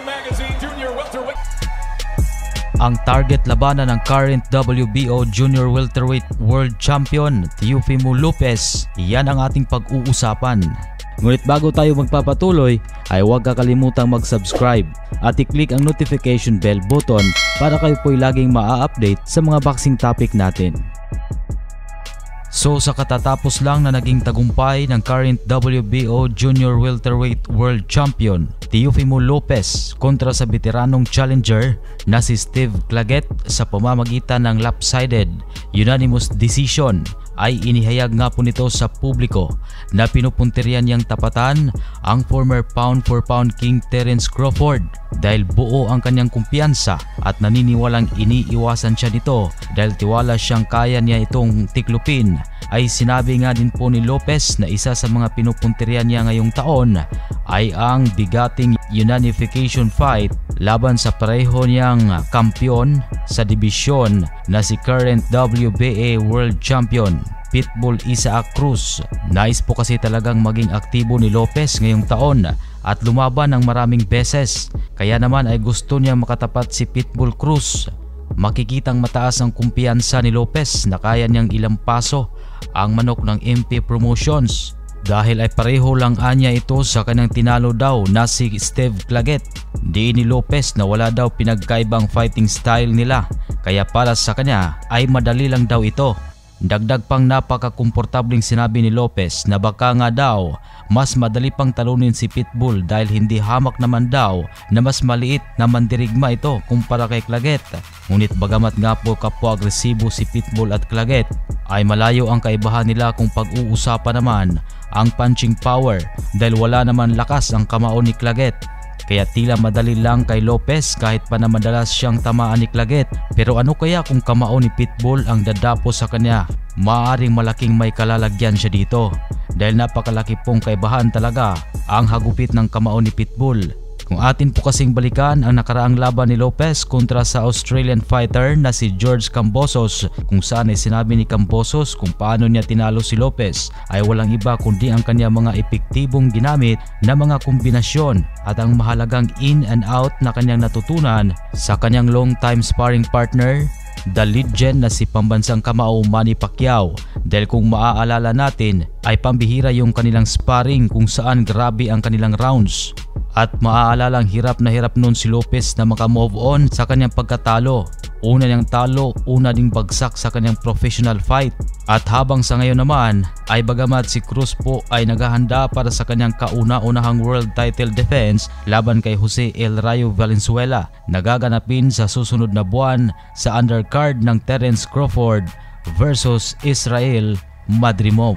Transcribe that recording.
Magazine Junior Welterweight. Ang target labanan ng current WBO Junior Welterweight World Champion Teofimo Lopez, yan ang ating pag-uusapan. Ngunit bago tayo magpapatuloy ay huwag kakalimutang mag-subscribe at i-click ang notification bell button para kayo po'y laging maa-update sa mga boxing topic natin. So sa katatapos lang na naging tagumpay ng current WBO Junior Welterweight World Champion Teofimo Lopez kontra sa veteranong challenger na si Steve Claggett sa pamamagitan ng lopsided unanimous decision, ay inihayag nga po nito sa publiko na pinupuntiryan niyang tapatan ang former pound for pound king Terence Crawford dahil buo ang kanyang kumpiyansa at naniniwalang iniiwasan siya nito dahil tiwala siyang kaya niya itong tiklupin. Ay sinabi nga din po ni Lopez na isa sa mga pinupuntiryan niya ngayong taon ay ang bigating unification fight laban sa pareho niyang kampiyon sa dibisyon na si current WBA World Champion Pitbull Isaac Cruz. Nais po kasi talagang maging aktibo ni Lopez ngayong taon at lumaban ng maraming beses, kaya naman ay gusto niya makatapat si Pitbull Cruz. Makikitang mataas ang kumpiyansa ni Lopez na kaya niyang ilampaso ang manok ng MP Promotions dahil ay pareho lang anya ito sa kanyang tinalo daw na si Steve Claggett. Di ni Lopez na wala daw pinagkaibang fighting style nila, kaya para sa kanya ay madali lang daw ito. Dagdag pang napakakomportabling sinabi ni Lopez na baka nga daw mas madali pang talunin si Pitbull dahil hindi hamak naman daw na mas maliit na mandirigma ito kumpara kay Claggett. Ngunit bagamat nga po kapwa-agresibo si Pitbull at Claggett ay malayo ang kaibahan nila kung pag-uusapan naman ang punching power dahil wala naman lakas ang kamao ni Claggett. Kaya tila madali lang kay Lopez kahit pa na madalas siyang tamaan ni Claggett. Pero ano kaya kung kamao ni Pitbull ang dadapo sa kanya? Maaaring malaking may kalalagyan siya dito dahil napakalaki pong kaibahan talaga ang hagupit ng kamao ni Pitbull. Kung atin po kasing balikan ang nakaraang laban ni Lopez kontra sa Australian fighter na si George Kambosos, kung saan ay sinabi ni Kambosos kung paano niya tinalo si Lopez ay walang iba kundi ang kanya mga epektibong ginamit na mga kombinasyon at ang mahalagang in and out na kanyang natutunan sa kanyang long time sparring partner, the legend na si pambansang kamao Manny Pacquiao. Dahil kung maaalala natin ay pambihira yung kanilang sparring kung saan grabe ang kanilang rounds. At maaalalang hirap na hirap noon si Lopez na makamove on sa kanyang pagkatalo. Una niyang talo, una ding bagsak sa kanyang professional fight. At habang sa ngayon naman ay bagamat si Cruz po ay naghahanda para sa kanyang kauna-unahang world title defense laban kay Jose El Rayo Valenzuela, nagaganapin sa susunod na buwan sa undercard ng Terence Crawford versus Israel Madrimov.